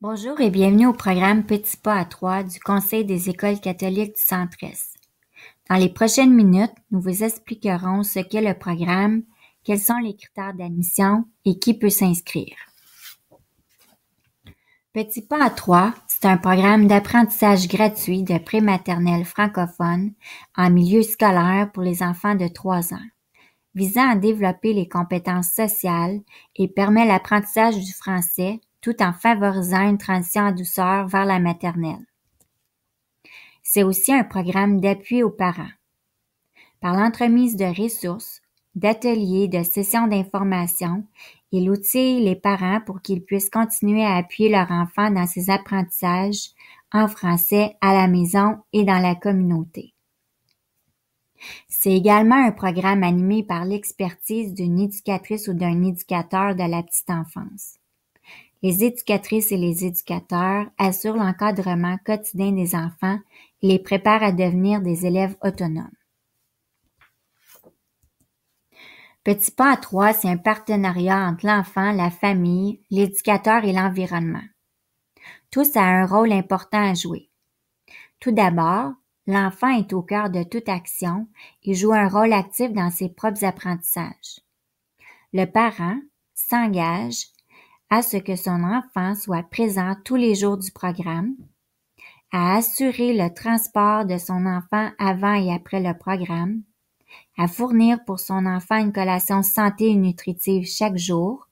Bonjour et bienvenue au programme Petits pas à trois du Conseil des écoles catholiques du Centre-Est. Dans les prochaines minutes, nous vous expliquerons ce qu'est le programme, quels sont les critères d'admission et qui peut s'inscrire. Petits pas à trois, c'est un programme d'apprentissage gratuit de prématernelle francophone en milieu scolaire pour les enfants de 3 ans, visant à développer les compétences sociales et permet l'apprentissage du français tout en favorisant une transition en douceur vers la maternelle. C'est aussi un programme d'appui aux parents. Par l'entremise de ressources, d'ateliers, de sessions d'information, il outille les parents pour qu'ils puissent continuer à appuyer leur enfant dans ses apprentissages en français à la maison et dans la communauté. C'est également un programme animé par l'expertise d'une éducatrice ou d'un éducateur de la petite enfance. Les éducatrices et les éducateurs assurent l'encadrement quotidien des enfants et les préparent à devenir des élèves autonomes. Petit pas à trois, c'est un partenariat entre l'enfant, la famille, l'éducateur et l'environnement. Tous ont un rôle important à jouer. Tout d'abord, l'enfant est au cœur de toute action et joue un rôle actif dans ses propres apprentissages. Le parent s'engage à ce que son enfant soit présent tous les jours du programme, à assurer le transport de son enfant avant et après le programme, à fournir pour son enfant une collation santé et nutritive chaque jour,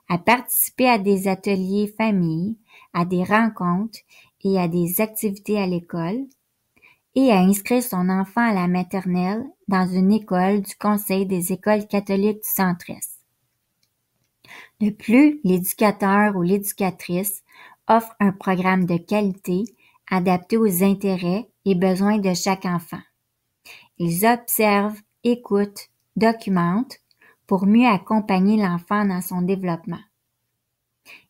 à participer à des ateliers famille, à des rencontres et à des activités à l'école, et à inscrire son enfant à la maternelle dans une école du Conseil des écoles catholiques du Centre-Est. De plus, l'éducateur ou l'éducatrice offre un programme de qualité adapté aux intérêts et besoins de chaque enfant. Ils observent, écoutent, documentent pour mieux accompagner l'enfant dans son développement.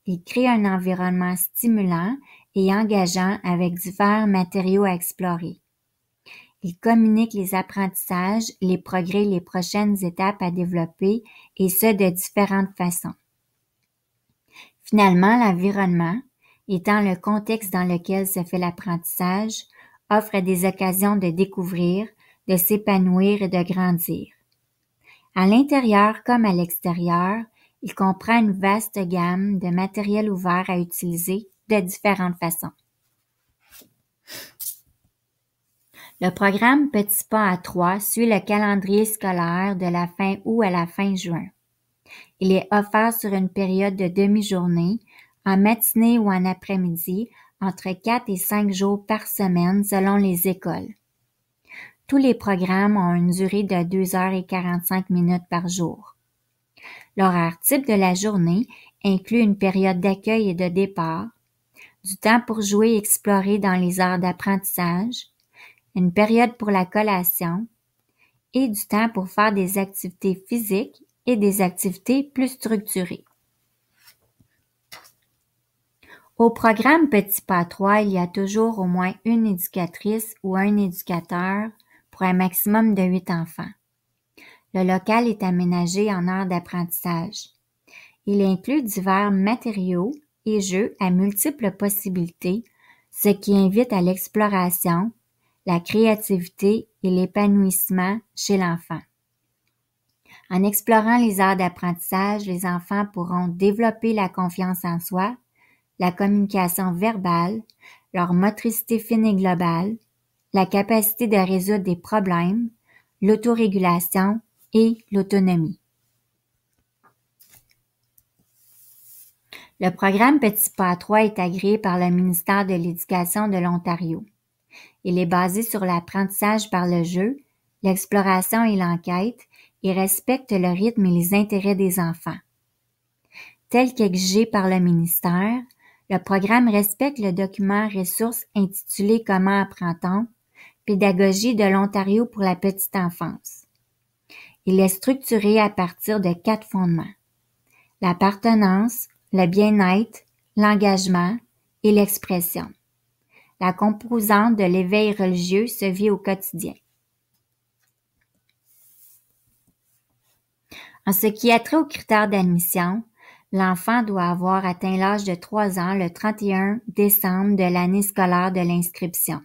Ils créent un environnement stimulant et engageant avec divers matériaux à explorer. Ils communiquent les apprentissages, les progrès, les prochaines étapes à développer et ce de différentes façons. Finalement, l'environnement, étant le contexte dans lequel se fait l'apprentissage, offre des occasions de découvrir, de s'épanouir et de grandir. À l'intérieur comme à l'extérieur, il comprend une vaste gamme de matériel ouvert à utiliser de différentes façons. Le programme Petits pas à trois suit le calendrier scolaire de la fin août à la fin juin. Il est offert sur une période de demi-journée, en matinée ou en après-midi, entre 4 et 5 jours par semaine selon les écoles. Tous les programmes ont une durée de 2h45 par jour. L'horaire type de la journée inclut une période d'accueil et de départ, du temps pour jouer et explorer dans les heures d'apprentissage, une période pour la collation et du temps pour faire des activités physiques et des activités plus structurées. Au programme Petits pas à trois, il y a toujours au moins une éducatrice ou un éducateur pour un maximum de 8 enfants. Le local est aménagé en heures d'apprentissage. Il inclut divers matériaux et jeux à multiples possibilités, ce qui invite à l'exploration, la créativité et l'épanouissement chez l'enfant. En explorant les heures d'apprentissage, les enfants pourront développer la confiance en soi, la communication verbale, leur motricité fine et globale, la capacité de résoudre des problèmes, l'autorégulation et l'autonomie. Le programme Petits pas à trois est agréé par le ministère de l'Éducation de l'Ontario. Il est basé sur l'apprentissage par le jeu, l'exploration et l'enquête et respecte le rythme et les intérêts des enfants. Tel qu'exigé par le ministère, le programme respecte le document ressources intitulé Comment apprend-on? Pédagogie de l'Ontario pour la petite enfance. Il est structuré à partir de 4 fondements: l'appartenance, le bien-être, l'engagement et l'expression. La composante de l'éveil religieux se vit au quotidien. En ce qui a trait aux critères d'admission, L'enfant doit avoir atteint l'âge de 3 ans le 31 décembre de l'année scolaire de l'inscription.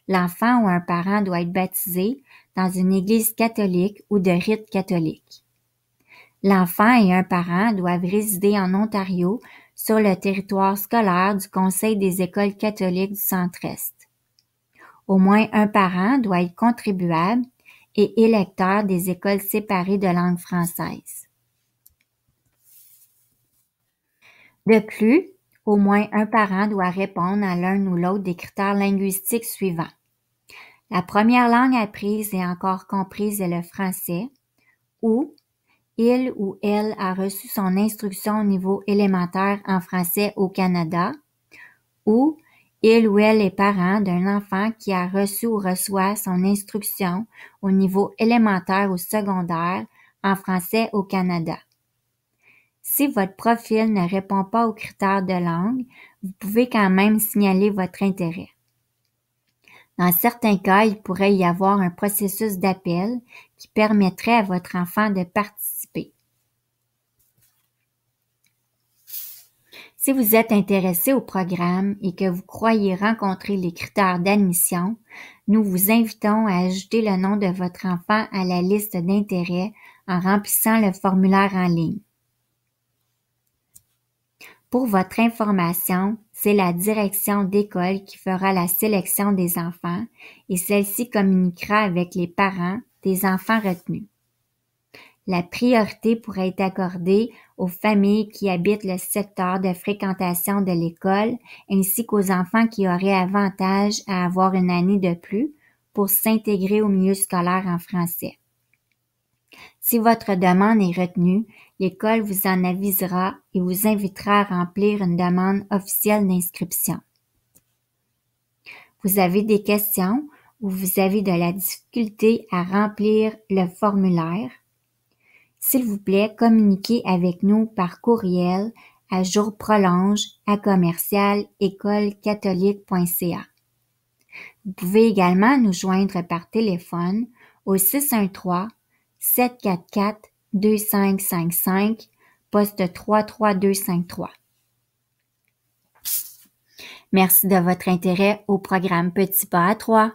L'enfant ou un parent doit être baptisé dans une église catholique ou de rite catholique. L'enfant et un parent doivent résider en Ontario sur le territoire scolaire du Conseil des écoles catholiques du Centre-Est. Au moins un parent doit être contribuable et électeur des écoles séparées de langue française. De plus, au moins un parent doit répondre à l'un ou l'autre des critères linguistiques suivants. La première langue apprise et encore comprise est le français, ou il ou elle a reçu son instruction au niveau élémentaire en français au Canada, ou il ou elle est parent d'un enfant qui a reçu ou reçoit son instruction au niveau élémentaire ou secondaire en français au Canada. Si votre profil ne répond pas aux critères de langue, vous pouvez quand même signaler votre intérêt. Dans certains cas, il pourrait y avoir un processus d'appel qui permettrait à votre enfant de participer. Si vous êtes intéressé au programme et que vous croyez rencontrer les critères d'admission, nous vous invitons à ajouter le nom de votre enfant à la liste d'intérêts en remplissant le formulaire en ligne. Pour votre information, c'est la direction d'école qui fera la sélection des enfants et celle-ci communiquera avec les parents des enfants retenus. La priorité pourrait être accordée aux familles qui habitent le secteur de fréquentation de l'école ainsi qu'aux enfants qui auraient avantage à avoir une année de plus pour s'intégrer au milieu scolaire en français. Si votre demande est retenue, l'école vous en avisera et vous invitera à remplir une demande officielle d'inscription. Vous avez des questions ou vous avez de la difficulté à remplir le formulaire? S'il vous plaît, communiquez avec nous par courriel à jourprolonge@écolecatholique.ca. Vous pouvez également nous joindre par téléphone au 613-744-2555, poste 33253. Merci de votre intérêt au programme Petit Pas à 3.